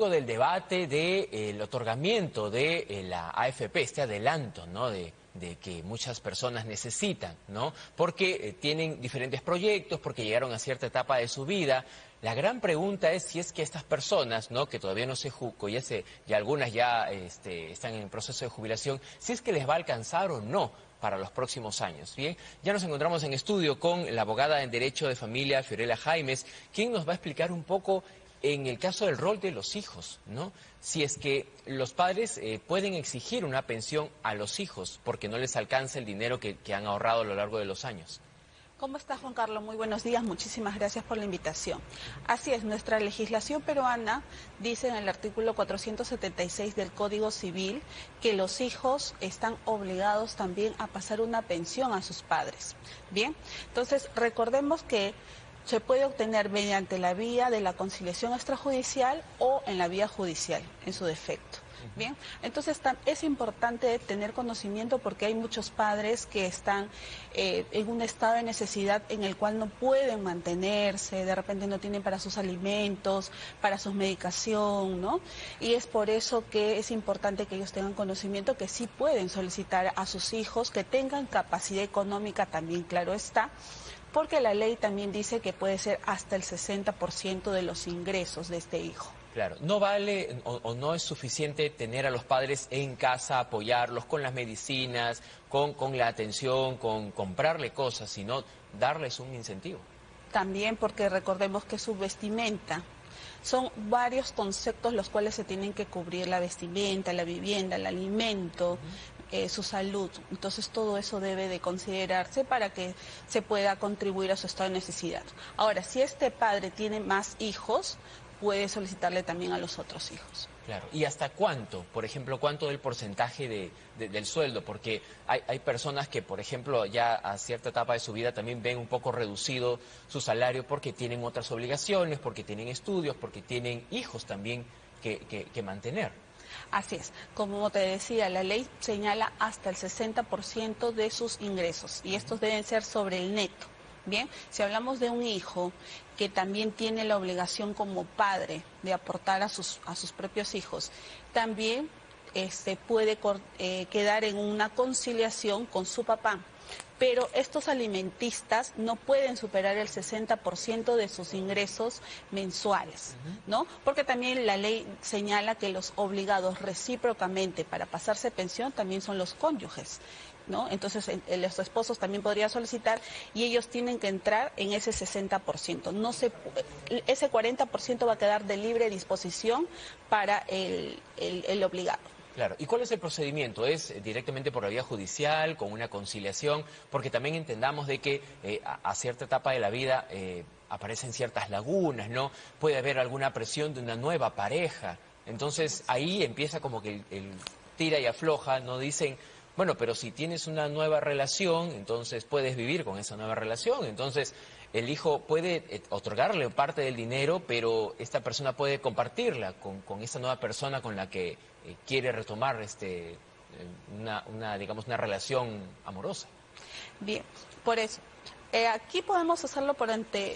Del debate del otorgamiento de la AFP, este adelanto, ¿no?, de que muchas personas necesitan, ¿no?, porque tienen diferentes proyectos, porque llegaron a cierta etapa de su vida. La gran pregunta es si es que estas personas, ¿no?, que todavía no se jubilan, ya algunas ya están en el proceso de jubilación, si es que les va a alcanzar o no para los próximos años. Bien, ya nos encontramos en estudio con la abogada en Derecho de Familia, Fiorella Jaimes, quien nos va a explicar un poco en el caso del rol de los hijos, ¿no? Si es que los padres pueden exigir una pensión a los hijos porque no les alcanza el dinero que han ahorrado a lo largo de los años. ¿Cómo estás, Juan Carlos? Muy buenos días, muchísimas gracias por la invitación. Así es, nuestra legislación peruana dice en el artículo 476 del Código Civil que los hijos están obligados también a pasar una pensión a sus padres. Bien, entonces recordemos que se puede obtener mediante la vía de la conciliación extrajudicial o en la vía judicial, en su defecto. Bien, entonces es importante tener conocimiento porque hay muchos padres que están en un estado de necesidad en el cual no pueden mantenerse, de repente no tienen para sus alimentos, para su medicación, ¿no? Y es por eso que es importante que ellos tengan conocimiento que sí pueden solicitar a sus hijos que tengan capacidad económica también, claro está, porque la ley también dice que puede ser hasta el 60% de los ingresos de este hijo. Claro, no vale o no es suficiente tener a los padres en casa, apoyarlos con las medicinas, con la atención, con comprarle cosas, sino darles un incentivo. También porque recordemos que su vestimenta, son varios conceptos los cuales se tienen que cubrir: la vestimenta, la vivienda, el alimento, su salud. Entonces todo eso debe de considerarse para que se pueda contribuir a su estado de necesidad. Ahora, si este padre tiene más hijos, puede solicitarle también a los otros hijos. Claro. ¿Y hasta cuánto? Por ejemplo, ¿cuánto del porcentaje del sueldo? Porque hay personas que, por ejemplo, ya a cierta etapa de su vida también ven un poco reducido su salario porque tienen otras obligaciones, porque tienen estudios, porque tienen hijos también que mantener. Así es. Como te decía, la ley señala hasta el 60% de sus ingresos y estos deben ser sobre el neto. Bien, si hablamos de un hijo que también tiene la obligación como padre de aportar a sus propios hijos, también puede quedar en una conciliación con su papá. Pero estos alimentistas no pueden superar el 60% de sus ingresos mensuales, ¿no? Porque también la ley señala que los obligados recíprocamente para pasarse pensión también son los cónyuges, ¿no? Entonces los esposos también podrían solicitar y ellos tienen que entrar en ese 60%. Ese 40% va a quedar de libre disposición para el obligado. Claro. ¿Y cuál es el procedimiento? ¿Es directamente por la vía judicial, con una conciliación? Porque también entendamos de que a cierta etapa de la vida aparecen ciertas lagunas, ¿no? Puede haber alguna presión de una nueva pareja. Entonces ahí empieza como que el tira y afloja, ¿no? Dicen, bueno, pero si tienes una nueva relación, entonces puedes vivir con esa nueva relación. Entonces el hijo puede otorgarle parte del dinero, pero esta persona puede compartirla con esa nueva persona con la que quiere retomar digamos, una relación amorosa. Bien, por eso. Aquí podemos hacerlo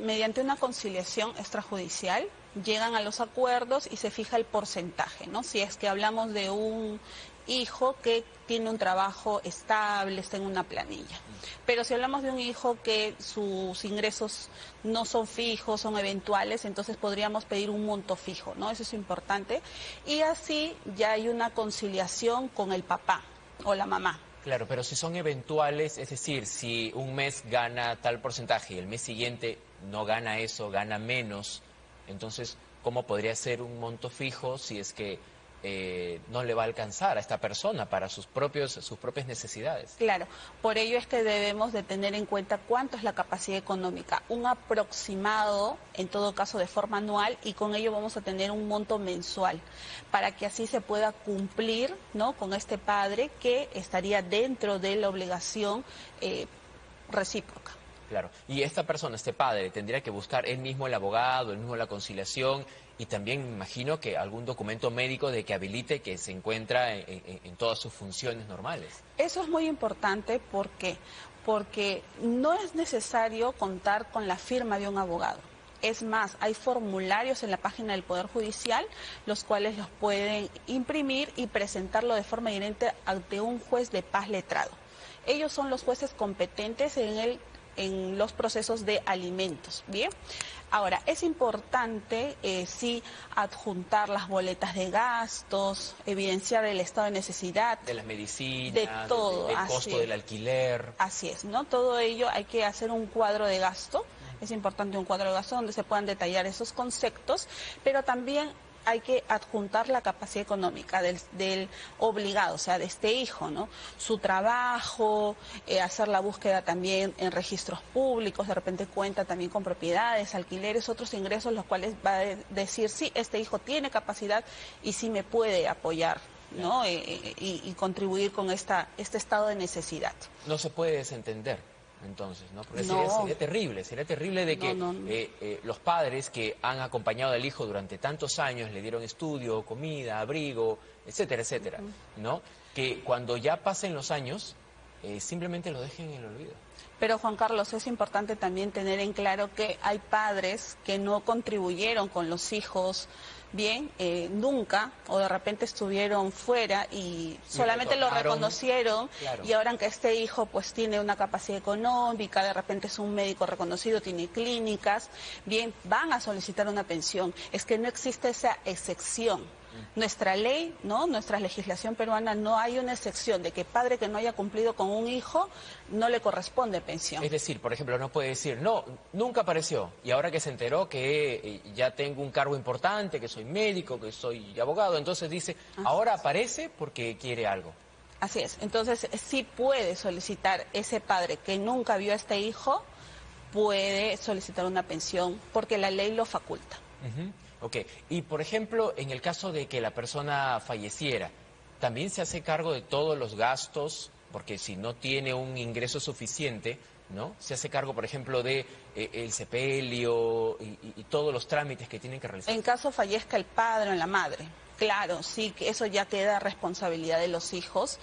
mediante una conciliación extrajudicial. Llegan a los acuerdos y se fija el porcentaje, ¿no? Si es que hablamos de un hijo que tiene un trabajo estable, está en una planilla. Pero si hablamos de un hijo que sus ingresos no son fijos, son eventuales, entonces podríamos pedir un monto fijo, ¿no? Eso es importante. Y así ya hay una conciliación con el papá o la mamá. Claro, pero si son eventuales, es decir, si un mes gana tal porcentaje y el mes siguiente no gana eso, gana menos, entonces, ¿cómo podría ser un monto fijo si es que no le va a alcanzar a esta persona para sus propias necesidades? Claro, por ello es que debemos de tener en cuenta cuánto es la capacidad económica, un aproximado, en todo caso de forma anual, y con ello vamos a tener un monto mensual, para que así se pueda cumplir, ¿no?, con este padre que estaría dentro de la obligación recíproca. Claro, y esta persona, este padre, tendría que buscar él mismo el abogado, él mismo la conciliación y también me imagino que algún documento médico de que habilite que se encuentra en todas sus funciones normales. Eso es muy importante, ¿por qué? Porque no es necesario contar con la firma de un abogado. Es más, hay formularios en la página del Poder Judicial, los cuales los pueden imprimir y presentarlo de forma directa ante un juez de paz letrado. Ellos son los jueces competentes en los procesos de alimentos, ¿bien? Ahora, es importante, sí, adjuntar las boletas de gastos, evidenciar el estado de necesidad. De las medicinas, de todo, del costo del alquiler. Así es, ¿no? Todo ello hay que hacer un cuadro de gasto. Es importante un cuadro de gasto donde se puedan detallar esos conceptos, pero también hay que adjuntar la capacidad económica del obligado, o sea, de este hijo, ¿no? Su trabajo, hacer la búsqueda también en registros públicos, de repente cuenta también con propiedades, alquileres, otros ingresos, los cuales va a decir, sí, este hijo tiene capacidad y sí me puede apoyar, ¿no? Y contribuir con este estado de necesidad. No se puede desentender. Entonces, ¿no? Porque No. sería terrible de que los padres que han acompañado al hijo durante tantos años, le dieron estudio, comida, abrigo, etcétera, etcétera, ¿no? Que cuando ya pasen los años, simplemente lo dejen en el olvido. Pero Juan Carlos, es importante también tener en claro que hay padres que no contribuyeron con los hijos bien, nunca, o de repente estuvieron fuera y solamente lo reconocieron, claro. Y ahora que este hijo pues tiene una capacidad económica, de repente es un médico reconocido, tiene clínicas, bien, van a solicitar una pensión. Es que no existe esa excepción. Nuestra ley, ¿no? Nuestra legislación peruana no hay una excepción de que padre que no haya cumplido con un hijo no le corresponde pensión. Es decir, por ejemplo, no puede decir, no, nunca apareció, y ahora que se enteró que ya tengo un cargo importante, que soy médico, que soy abogado, entonces dice, ahora aparece porque quiere algo. Así es, entonces sí puede solicitar ese padre que nunca vio a este hijo, puede solicitar una pensión porque la ley lo faculta. Ok, y por ejemplo, en el caso de que la persona falleciera, ¿también se hace cargo de todos los gastos? Porque si no tiene un ingreso suficiente, ¿no? Se hace cargo, por ejemplo, de el sepelio y todos los trámites que tienen que realizar. En caso fallezca el padre o la madre, claro, sí, que eso ya queda responsabilidad de los hijos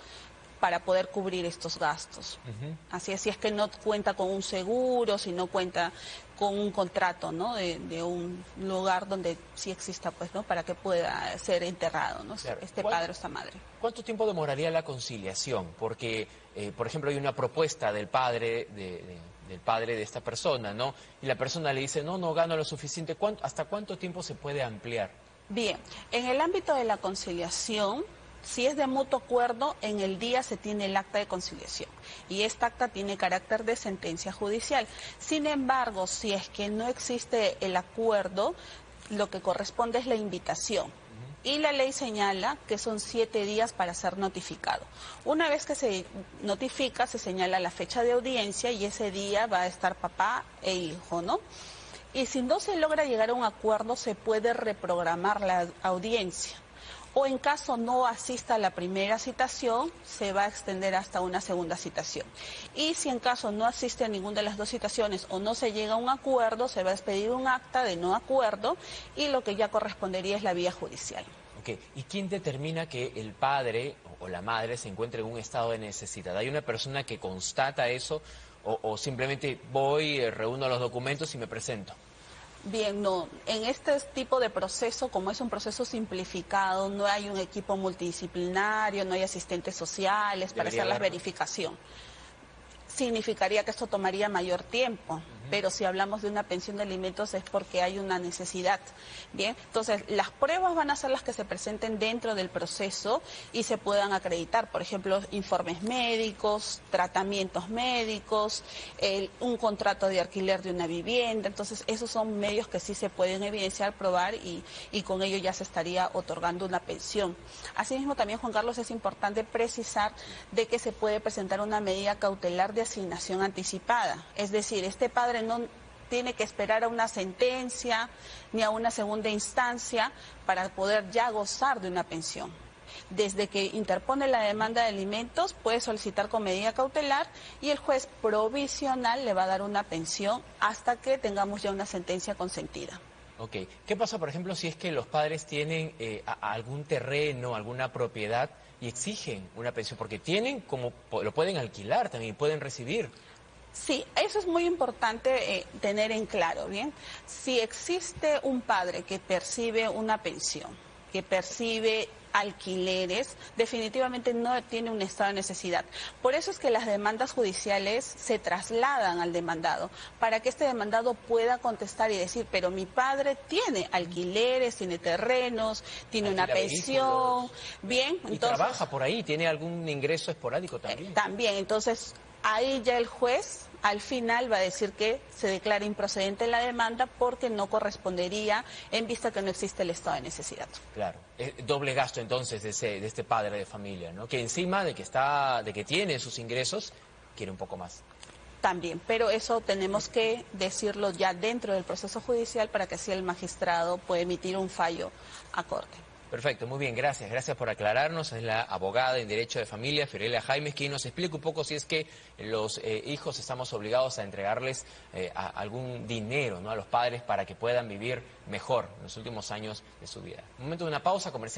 para poder cubrir estos gastos. Así es que no cuenta con un seguro, si no cuenta con un contrato, ¿no? De un lugar donde sí exista, pues, ¿no? Para que pueda ser enterrado, ¿no? Claro. Este padre o esta madre. ¿Cuánto tiempo demoraría la conciliación? Porque, por ejemplo, hay una propuesta del padre del padre de esta persona, ¿no? Y la persona le dice, no gano lo suficiente. ¿Hasta cuánto tiempo se puede ampliar? Bien, en el ámbito de la conciliación, si es de mutuo acuerdo, en el día se tiene el acta de conciliación y esta acta tiene carácter de sentencia judicial. Sin embargo, si es que no existe el acuerdo, lo que corresponde es la invitación. Y la ley señala que son 7 días para ser notificado. Una vez que se notifica, se señala la fecha de audiencia y ese día va a estar papá e hijo, ¿no? Y si no se logra llegar a un acuerdo, se puede reprogramar la audiencia. O en caso no asista a la primera citación, se va a extender hasta una segunda citación. Y si en caso no asiste a ninguna de las dos citaciones o no se llega a un acuerdo, se va a expedir un acta de no acuerdo y lo que ya correspondería es la vía judicial. Okay. ¿Y quién determina que el padre o la madre se encuentre en un estado de necesidad? ¿Hay una persona que constata eso o simplemente voy, reúno los documentos y me presento? Bien, no. En este tipo de proceso, como es un proceso simplificado, no hay un equipo multidisciplinario, no hay asistentes sociales para hacer la verificación. Significaría que esto tomaría mayor tiempo, pero si hablamos de una pensión de alimentos es porque hay una necesidad. Bien, entonces las pruebas van a ser las que se presenten dentro del proceso y se puedan acreditar, por ejemplo, informes médicos, tratamientos médicos, un contrato de alquiler de una vivienda. Entonces esos son medios que sí se pueden evidenciar, probar y con ello ya se estaría otorgando una pensión. Asimismo también, Juan Carlos, es importante precisar de que se puede presentar una medida cautelar de asignación anticipada, es decir, este padre no tiene que esperar a una sentencia ni a una segunda instancia para poder ya gozar de una pensión. Desde que interpone la demanda de alimentos puede solicitar con medida cautelar y el juez provisional le va a dar una pensión hasta que tengamos ya una sentencia consentida. Ok. ¿Qué pasa, por ejemplo, si es que los padres tienen algún terreno, alguna propiedad y exigen una pensión? Porque tienen, como lo pueden alquilar también, pueden recibir. Sí, eso es muy importante tener en claro, ¿bien? Si existe un padre que percibe una pensión, que percibe alquileres, definitivamente no tiene un estado de necesidad. Por eso es que las demandas judiciales se trasladan al demandado, para que este demandado pueda contestar y decir, pero mi padre tiene alquileres, tiene terrenos, tiene una pensión, vehículos, bien, y entonces trabaja por ahí, tiene algún ingreso esporádico también. también, entonces ahí ya el juez al final va a decir que se declara improcedente la demanda porque no correspondería en vista que no existe el estado de necesidad. Claro, es doble gasto entonces de este padre de familia, ¿no? Que encima de que tiene sus ingresos, quiere un poco más. También, pero eso tenemos que decirlo ya dentro del proceso judicial para que así el magistrado pueda emitir un fallo a corte. Perfecto, muy bien, gracias. Gracias por aclararnos. Es la abogada en Derecho de Familia, Fiorella Jaimes, quien nos explica un poco si es que los hijos estamos obligados a entregarles algún dinero, ¿no?, a los padres para que puedan vivir mejor en los últimos años de su vida. Momento de una pausa comercial.